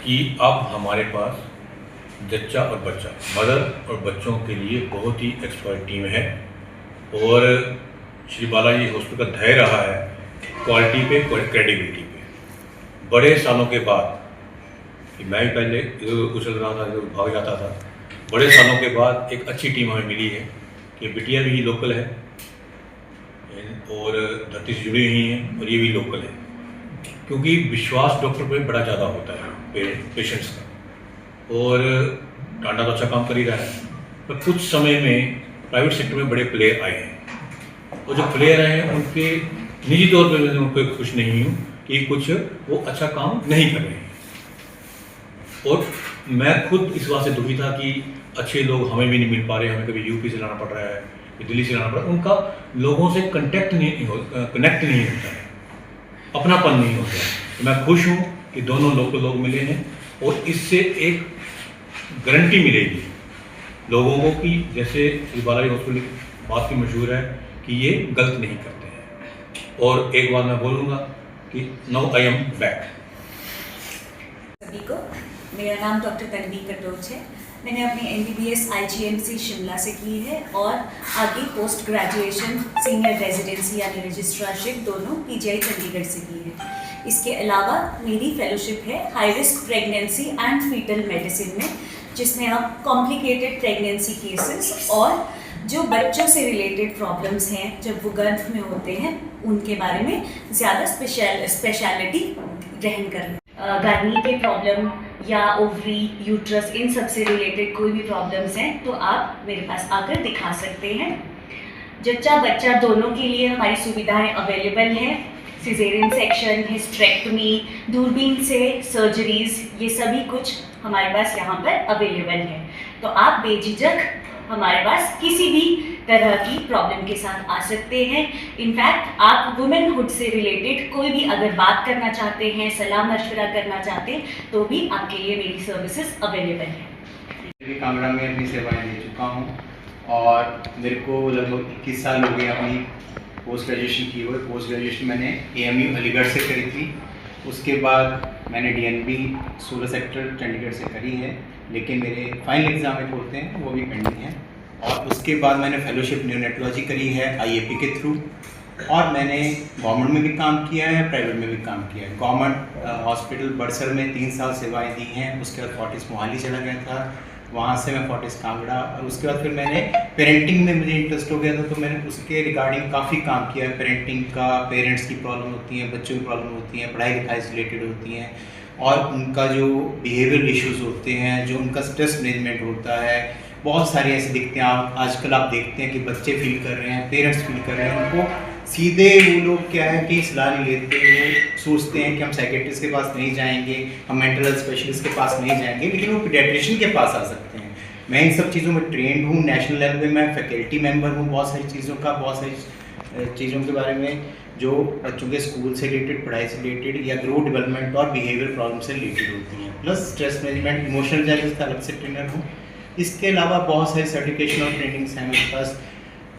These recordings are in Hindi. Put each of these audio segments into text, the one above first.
कि अब हमारे पास जच्चा और बच्चा, मदर और बच्चों के लिए बहुत ही एक्सपर्ट टीम है और श्री बालाजी हॉस्पिटल का धैर्य रहा है क्वालिटी पे, क्रेडिबिलिटी पे। बड़े सालों के बाद, कि मैं भी पहले इधर उछल रहा था, इधर भाग जाता था, बड़े सालों के बाद एक अच्छी टीम हमें मिली है कि बिटिया भी लोकल है और धरती से जुड़ी हुई हैं और ये भी लोकल है, क्योंकि विश्वास डॉक्टर पे बड़ा ज़्यादा होता है पेशेंट्स का। और टांडा तो अच्छा काम कर ही रहा है, पर कुछ समय में प्राइवेट सेक्टर में बड़े प्लेयर आए हैं और जो प्लेयर आए हैं उनके निजी तौर पर मैं उनको खुश नहीं हूँ कि कुछ वो अच्छा काम नहीं कर रहे हैं। और मैं खुद इस बात से दुखी था कि अच्छे लोग हमें भी नहीं मिल पा रहे, हमें कभी यूपी से लाना पड़ रहा है, दिल्ली से लाना पड़ रहा है, उनका लोगों से कनेक्ट नहीं होता है, अपनापन नहीं होता है। तो मैं खुश हूँ कि दोनों लोकल लोग मिले हैं और इससे एक गारंटी मिलेगी लोगों को कि जैसे श्री बालाजी हॉस्पिटल की बात भी मशहूर है कि ये गलत नहीं करते हैं। और एक बात मैं बोलूँगा कि नाउ आई एम बैक। सभी को मेरा नाम डॉक्टर तन्वी कटोच है। मैंने अपनी MBBS IGMC शिमला से की है और आगे पोस्ट ग्रेजुएशन सीनियर रेजिडेंसी यानी रजिस्ट्रारशिप दोनों PGI चंडीगढ़ से की है। इसके अलावा मेरी फेलोशिप है high risk pregnancy and fetal medicine में, जिसमें आप कॉम्प्लिकेटेड प्रेगनेंसी केसेस और जो बच्चों से रिलेटेड प्रॉब्लम्स हैं जब वो गर्भ में होते हैं उनके बारे में ज़्यादा स्पेशलिटी ग्रहण करना। गायनी के प्रॉब्लम या ओवरी, यूट्रस, इन सब से रिलेटेड कोई भी प्रॉब्लम्स हैं तो आप मेरे पास आकर दिखा सकते हैं। जच्चा बच्चा दोनों के लिए हमारी सुविधाएं अवेलेबल हैं। सिजेरियन सेक्शन, हिस्टेरेक्टमी, दूरबीन से सर्जरीज, ये सभी कुछ हमारे पास यहाँ पर अवेलेबल है। तो आप बेझिझक हमारे पास किसी भी तरह की प्रॉब्लम के साथ आ सकते हैं। इनफैक्ट आप वुमेनहुड से रिलेटेड कोई भी अगर बात करना चाहते हैं, सलाह मशवरा करना चाहते हैं तो भी आपके लिए मेरी सर्विसेज अवेलेबल है। कांगड़ा में अपनी सेवाएं दे चुका हूं और मेरे को लगभग 21 साल हो गए अपनी पोस्ट ग्रेजुएशन की हुई। पोस्ट ग्रेजुएशन मैंने AMU अलीगढ़ से करी थी। उसके बाद मैंने DNB 16 सेक्टर चंडीगढ़ से करी है, लेकिन मेरे फाइनल एग्ज़ाम एक होते हैं वो भी पेंडिंग है। और उसके बाद मैंने फेलोशिप न्यूनेटोलॉजी करी है IAP के थ्रू, और मैंने गवर्नमेंट में भी काम किया है, प्राइवेट में भी काम किया है। गवर्नमेंट हॉस्पिटल बड़सर में 3 साल सेवाएं दी हैं। उसके बाद फोर्टिस मोहाली चला गया था, वहाँ से मैं फोर्टिस कांगड़ा, और उसके बाद फिर मैंने पेरेंटिंग में मुझे इंटरेस्ट हो गया था तो मैंने उसके रिगार्डिंग काफ़ी काम किया है। पेरेंटिंग का, पेरेंट्स की प्रॉब्लम होती है, बच्चों की प्रॉब्लम होती है, पढ़ाई लिखाई से रिलेटेड होती हैं, और उनका जो बिहेवियरल इश्यूज़ होते हैं, जो उनका स्ट्रेस मैनेजमेंट होता है, बहुत सारे ऐसे दिखते हैं। आप आजकल आप देखते हैं कि बच्चे फील कर रहे हैं, पेरेंट्स फील कर रहे हैं, उनको सीधे वो लोग क्या है कि सलाह नहीं लेते, वो सोचते हैं कि हम साइकेट्रिस्ट के पास नहीं जाएंगे, हम मेंटल हेल्थ स्पेशलिस्ट के पास नहीं जाएंगे, लेकिन वो पीडियाट्रिशियन के पास आ सकते हैं। मैं इन सब चीज़ों में ट्रेंड हूँ, नेशनल लेवल पे मैं फैकल्टी मेंबर हूँ, बहुत सारी चीज़ों के बारे में जो बच्चों के स्कूल से रिलेटेड, पढ़ाई से रिलेटेड या ग्रोथ डेवलपमेंट और बिहेवियर प्रॉब्लम से रिलेटेड होती हैं। Plus stress management, emotional intelligence का अलग से ट्रेनर हूँ। इसके अलावा बहुत सारी सर्टिफिकेशन और ट्रेनिंग्स हैं मेरे पास।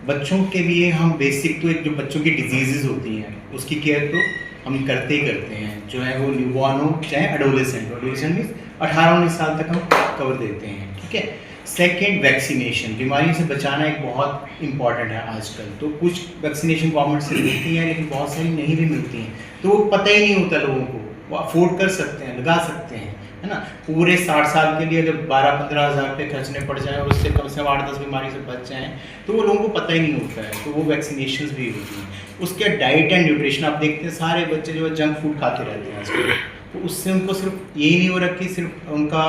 बच्चों के लिए हम बेसिक तो एक जो बच्चों की डिजीज़ होती हैं उसकी केयर तो हम करते ही करते हैं, जो है वो न्यूबॉर्न हो चाहे एडोलेसेंट मीन्स 18-19 साल तक हम कवर देते हैं, ठीक है। सेकेंड, वैक्सीनेशन, बीमारियों से बचाना एक बहुत इंपॉर्टेंट है आजकल। तो कुछ वैक्सीनेशन गवर्नमेंट से मिलती हैं लेकिन बहुत सारी नहीं भी मिलती हैं, तो वो पता ही नहीं होता लोगों को, वो अफोर्ड कर सकते हैं, लगा सकते हैं, है ना। पूरे 60 साल के लिए अगर 12-15 हज़ार रुपये खर्चने पड़ जाएँ और उससे कम से कम 8-10 बीमारी से बच जाएँ तो वो लोगों को पता ही नहीं होता है, तो वो वैक्सीनेशन भी होती हैं। उसके डाइट एंड न्यूट्रिशन आप देखते हैं सारे बच्चे जो है जंक फूड खाते रहते हैं आजकल, तो उससे उनको सिर्फ यही नहीं हो रहा कि सिर्फ उनका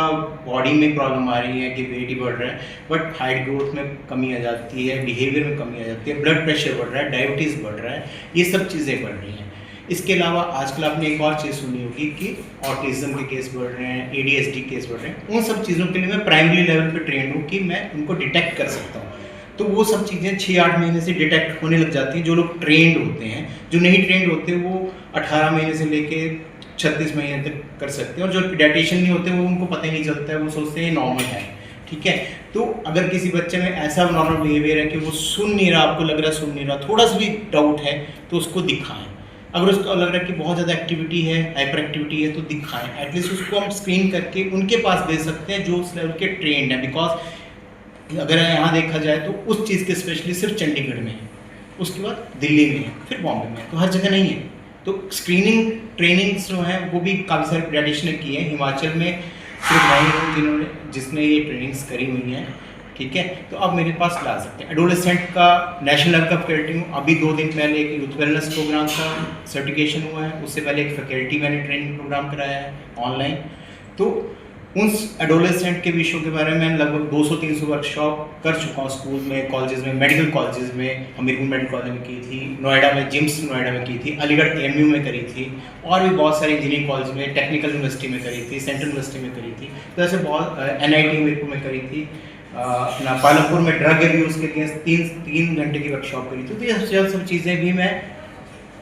बॉडी में प्रॉब्लम आ रही है कि वेट ही बढ़ रहा है, बट हाइट ग्रोथ में कमी आ जाती है, बिहेवियर में कमी आ जाती है, ब्लड प्रेशर बढ़ रहा है, डायबिटीज़ बढ़ रहा है, ये सब चीज़ें बढ़ रही हैं। इसके अलावा आजकल आपने एक और चीज़ सुनी होगी कि ऑटिज़म के केस बढ़ रहे हैं, ADHD केस बढ़ रहे हैं। उन सब चीज़ों के लिए मैं प्राइमरी लेवल पे ट्रेंड हूँ कि मैं उनको डिटेक्ट कर सकता हूँ। तो वो सब चीज़ें 6-8 महीने से डिटेक्ट होने लग जाती हैं। जो लोग ट्रेंड होते हैं, जो नहीं ट्रेंड होते वो 18 महीने से लेके 36 महीने तक कर सकते हैं, और जो पीडियाट्रिशियन नहीं होते वो उनको पता ही नहीं चलता है, वो सोचते हैं नॉर्मल है, ठीक है। तो अगर किसी बच्चे में ऐसा नॉर्मल बिहेवियर है कि वो सुन नहीं रहा, आपको लग रहा है सुन नहीं रहा, थोड़ा सा भी डाउट है तो उसको दिखाएं। अगर उसको लग रहा है कि बहुत ज़्यादा एक्टिविटी है, हाइपर एक्टिविटी है, तो दिखाएं। एटलीस्ट उसको हम स्क्रीन करके उनके पास दे सकते हैं जो उस लेवल के ट्रेंड हैं। बिकॉज अगर यहाँ देखा जाए तो उस चीज़ के स्पेशलिस्ट सिर्फ चंडीगढ़ में है, उसके बाद दिल्ली में है, फिर बॉम्बे में है, तो हर जगह नहीं है। तो स्क्रीनिंग ट्रेनिंग्स जो हैं वो भी काफ़ी सारे पीडियाट्रिशियन ने की है। हिमाचल में सिर्फ मैं हूँ जिसने ये ट्रेनिंग्स करी हुई हैं, ठीक है। तो अब मेरे पास ला सकते हैं। एडोलेसेंट का नेशनल लेवल का फैकल्टी हूँ। अभी 2 दिन पहले एक यूथ वेलनेस प्रोग्राम का सर्टिफिकेशन हुआ है, उससे पहले एक फैकल्टी मैंने ट्रेनिंग प्रोग्राम कराया है ऑनलाइन। तो उन एडोलेसेंट के विषयों के बारे में मैं लगभग 200-300 वर्कशॉप कर चुका हूँ स्कूल में, कॉलेजेस में, मेडिकल कॉलेजेस में। हमीरपुर मेडिकल कॉलेज में की थी, नोएडा में, जिम्स नोएडा में की थी, अलीगढ़ AMU में करी थी, और भी बहुत सारे इंजीनियरिंग कॉलेज में, टेक्निकल यूनिवर्सिटी में करी थी, सेंट्रल यूनिवर्सिटी में करी थी। तो ऐसे बहुत NIT हमीरपुर में करी थी, अपना पालमपुर में ड्रग अब्यूज़ के अगेंस्ट 3 घंटे की वर्कशॉप करी थी। तो ये सब चीज़ें भी मैं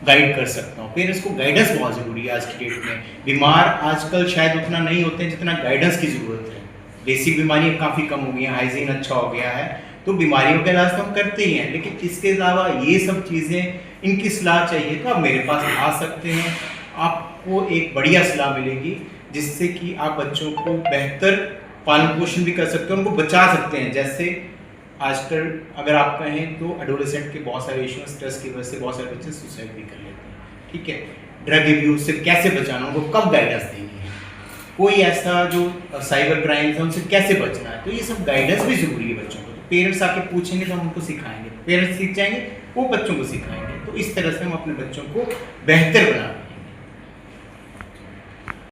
गाइड कर सकता हूँ। पेरेंट्स को गाइडेंस बहुत ज़रूरी है आज की डेट में। बीमार आजकल शायद उतना नहीं होते हैं जितना गाइडेंस की ज़रूरत है। बेसिक बीमारियाँ काफ़ी कम हो गई हैं, हाइजीन अच्छा हो गया है, तो बीमारियों का इलाज तो हम करते ही हैं, लेकिन इसके अलावा ये सब चीज़ें, इनकी सलाह चाहिए तो आप मेरे पास आ सकते हैं। आपको एक बढ़िया सलाह मिलेगी जिससे कि आप बच्चों को बेहतर पालन पोषण भी कर सकते हैं, उनको बचा सकते हैं। जैसे आजकल अगर आप कहें तो एडोलेसेंट के बहुत सारे इश्यूज, स्ट्रेस की वजह से बहुत सारे बच्चे सुसाइड भी कर लेते हैं, ठीक है। ड्रग अब्यूज से कैसे बचाना, उनको कब गाइडेंस देनी है, कोई ऐसा जो साइबर क्राइम्स है उनसे कैसे बचना है, तो ये सब गाइडेंस भी ज़रूरी है बच्चों को। तो पेरेंट्स आके पूछेंगे तो हम उनको सिखाएंगे, पेरेंट्स सीख जाएंगे, वो बच्चों को सिखाएंगे। तो इस तरह से हम अपने बच्चों को बेहतर बनाएंगे।